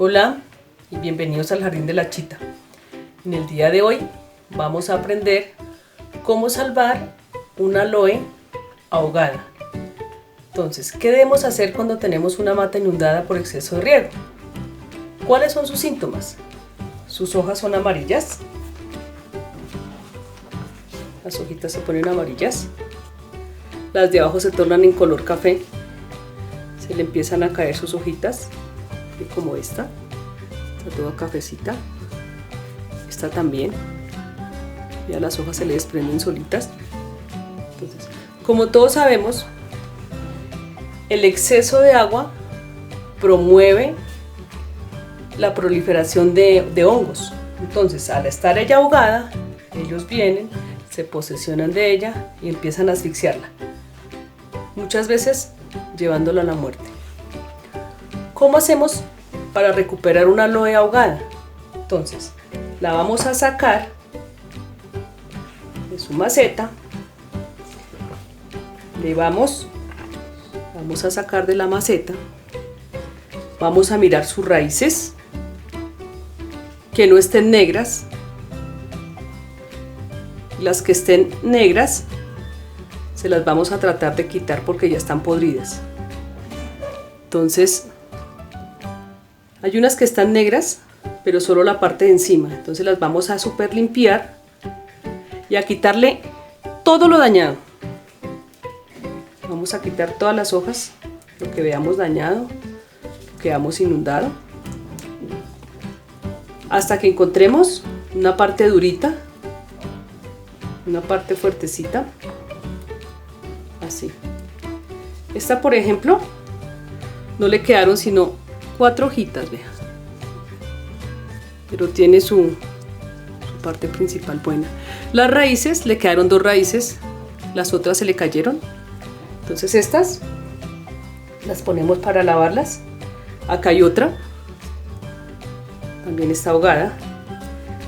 Hola y bienvenidos al Jardín de la Chita. En el día de hoy vamos a aprender cómo salvar una aloe ahogada. Entonces, ¿qué debemos hacer cuando tenemos una mata inundada por exceso de riego? ¿Cuáles son sus síntomas? Sus hojas son amarillas. Las hojitas se ponen amarillas. Las de abajo se tornan en color café. Se le empiezan a caer sus hojitas, como esta. Está toda cafecita. Esta también. Ya las hojas se le desprenden solitas. Entonces, como todos sabemos, el exceso de agua promueve la proliferación de hongos. Entonces, al estar ella ahogada, ellos vienen, se posesionan de ella y empiezan a asfixiarla, muchas veces llevándola a la muerte. ¿Cómo hacemos para recuperar una aloe ahogada? Entonces, la vamos a sacar de su maceta, vamos a sacar de la maceta, vamos a mirar sus raíces, que no estén negras. Las que estén negras se las vamos a tratar de quitar porque ya están podridas. Entonces, hay unas que están negras, pero solo la parte de encima. Entonces las vamos a super limpiar y a quitarle todo lo dañado. Vamos a quitar todas las hojas, lo que veamos dañado, lo que veamos inundado, hasta que encontremos una parte durita, una parte fuertecita, así. Esta, por ejemplo, no le quedaron sino 4 hojitas, vean, pero tiene su parte principal buena. Las raíces, le quedaron 2 raíces, las otras se le cayeron. Entonces estas las ponemos para lavarlas. Acá hay otra, también está ahogada.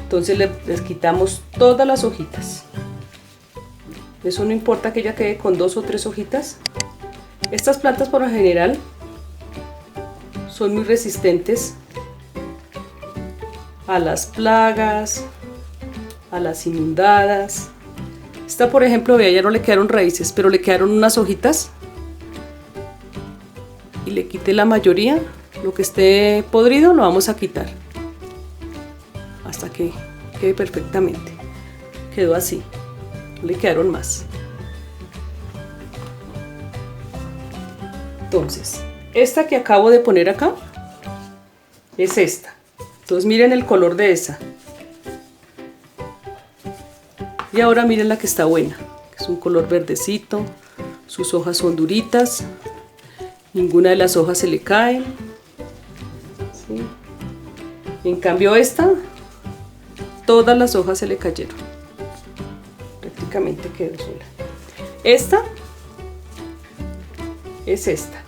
Entonces les quitamos todas las hojitas. Eso no importa que ella quede con 2 o 3 hojitas. Estas plantas por lo general son muy resistentes a las plagas, a las inundadas. Esta, por ejemplo, vea, ya no le quedaron raíces, pero le quedaron unas hojitas. Y le quité la mayoría. Lo que esté podrido lo vamos a quitar hasta que quede perfectamente. Quedó así, no le quedaron más. Entonces, esta que acabo de poner acá es esta. Entonces miren el color de esa. Y ahora miren la que está buena, que es un color verdecito. Sus hojas son duritas, ninguna de las hojas se le caen, ¿sí? En cambio esta, todas las hojas se le cayeron, prácticamente quedó sola. Esta es esta.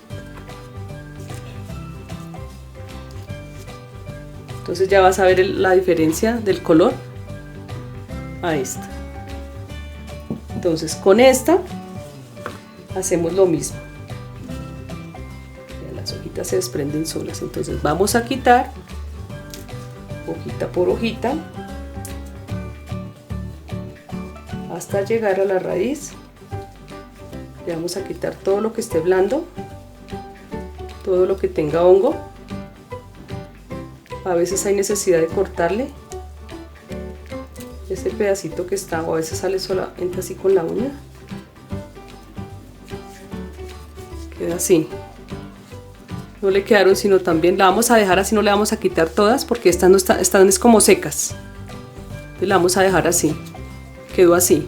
Entonces ya vas a ver la diferencia del color a esta. Entonces con esta hacemos lo mismo. Las hojitas se desprenden solas. Entonces vamos a quitar hojita por hojita hasta llegar a la raíz. Le vamos a quitar todo lo que esté blando, todo lo que tenga hongo. A veces hay necesidad de cortarle ese pedacito que está, o a veces sale solamente así con la uña. Queda así. No le quedaron sino también, la vamos a dejar así, no le vamos a quitar todas porque estas no están es como secas. Entonces la vamos a dejar así. Quedó así.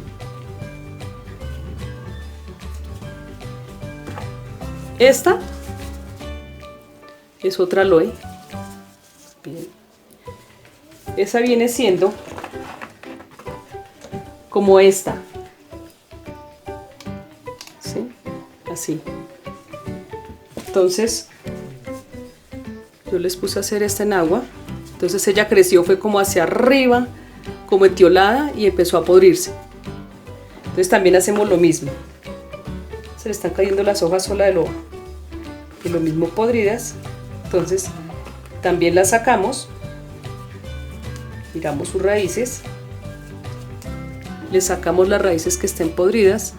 Esta es otra aloe. Bien. Esa viene siendo como esta, ¿sí? Así. Entonces yo les puse a hacer esta en agua. Entonces ella creció, fue como hacia arriba, como etiolada, y empezó a podrirse. Entonces también hacemos lo mismo. Se le están cayendo las hojas sola de lo mismo podridas. Entonces También las sacamos, miramos sus raíces, le sacamos las raíces que estén podridas,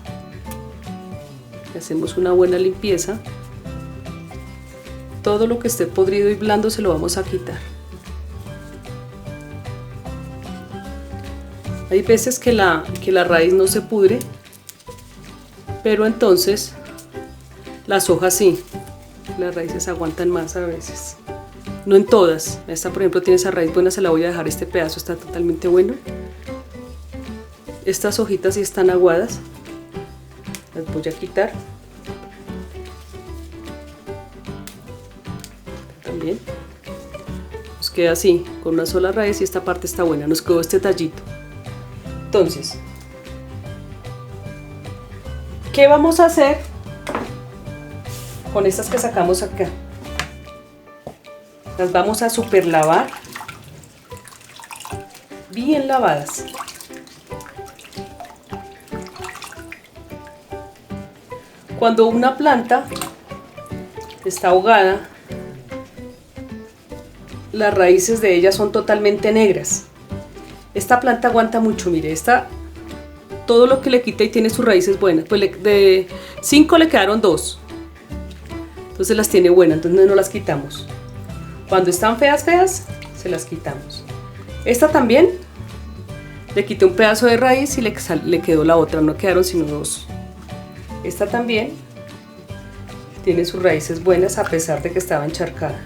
le hacemos una buena limpieza. Todo lo que esté podrido y blando se lo vamos a quitar. Hay veces que la raíz no se pudre, pero entonces las hojas sí, las raíces aguantan más a veces. No en todas. Esta por ejemplo tiene esa raíz buena, se la voy a dejar, este pedazo está totalmente bueno. Estas hojitas sí están aguadas, las voy a quitar. También nos queda así, con una sola raíz, y esta parte está buena, nos quedó este tallito. Entonces, ¿qué vamos a hacer con estas que sacamos acá? Las vamos a super lavar, bien lavadas. Cuando una planta está ahogada, las raíces de ella son totalmente negras. Esta planta aguanta mucho, mire, esta, todo lo que le quita y tiene sus raíces buenas. Pues de 5 le quedaron 2. Entonces las tiene buenas, entonces no las quitamos. Cuando están feas, se las quitamos. Esta también, le quité un pedazo de raíz y le quedó la otra, no quedaron sino 2. Esta también tiene sus raíces buenas a pesar de que estaba encharcada.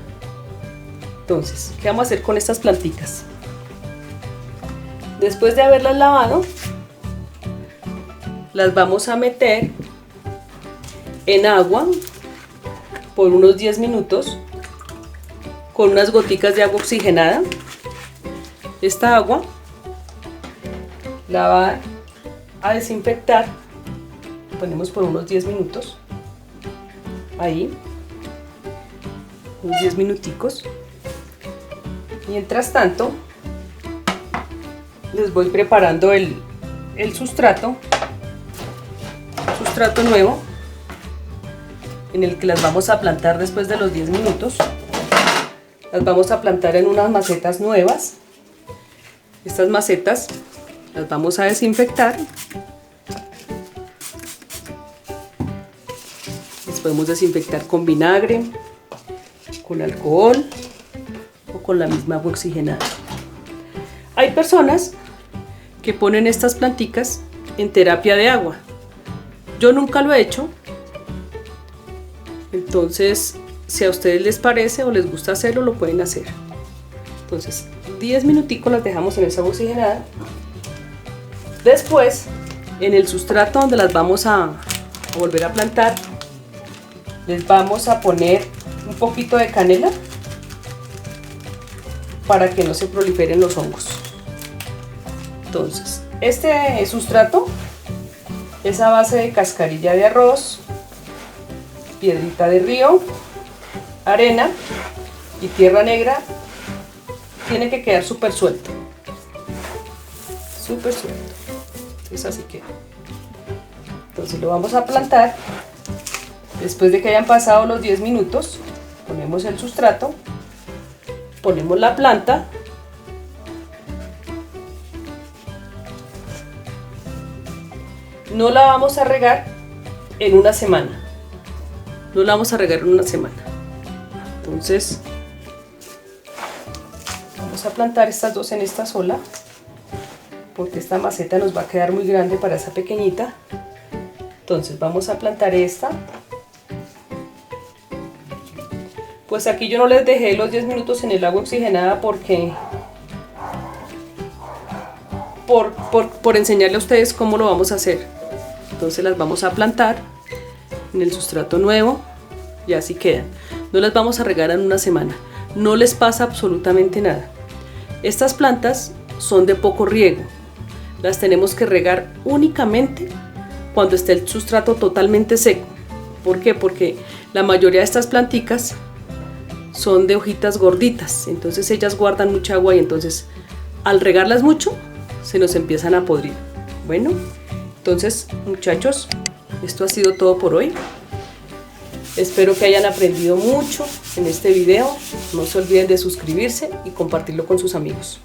Entonces, ¿qué vamos a hacer con estas plantitas? Después de haberlas lavado, las vamos a meter en agua por unos 10 minutos con unas goticas de agua oxigenada. Esta agua la va a desinfectar, ponemos por unos 10 minutos, ahí, unos 10 minuticos. Mientras tanto, les voy preparando el sustrato nuevo, en el que las vamos a plantar después de los 10 minutos. Las vamos a plantar en unas macetas nuevas. Estas macetas las vamos a desinfectar. Las podemos desinfectar con vinagre, con alcohol o con la misma agua oxigenada. Hay personas que ponen estas planticas en terapia de agua. Yo nunca lo he hecho. Entonces, si a ustedes les parece o les gusta hacerlo, lo pueden hacer. Entonces, 10 minuticos las dejamos en esa agua oxigenada. Después, en el sustrato donde las vamos a volver a plantar, les vamos a poner un poquito de canela para que no se proliferen los hongos. Entonces, este sustrato es a base de cascarilla de arroz, piedrita de río, arena y tierra negra. Tiene que quedar súper suelto, súper suelto. Entonces así queda. Entonces lo vamos a plantar. Después de que hayan pasado los 10 minutos, ponemos el sustrato, ponemos la planta, no la vamos a regar en una semana. No la vamos a regar en una semana. Entonces, vamos a plantar estas dos en esta sola, porque esta maceta nos va a quedar muy grande para esa pequeñita. Entonces, vamos a plantar esta. Pues aquí yo no les dejé los 10 minutos en el agua oxigenada porque por enseñarle a ustedes cómo lo vamos a hacer. Entonces las vamos a plantar en el sustrato nuevo y así quedan. No las vamos a regar en una semana, no les pasa absolutamente nada. Estas plantas son de poco riego, las tenemos que regar únicamente cuando esté el sustrato totalmente seco. ¿Por qué? Porque la mayoría de estas planticas son de hojitas gorditas, entonces ellas guardan mucha agua y entonces al regarlas mucho se nos empiezan a podrir. Bueno, entonces muchachos, esto ha sido todo por hoy. Espero que hayan aprendido mucho en este video. No se olviden de suscribirse y compartirlo con sus amigos.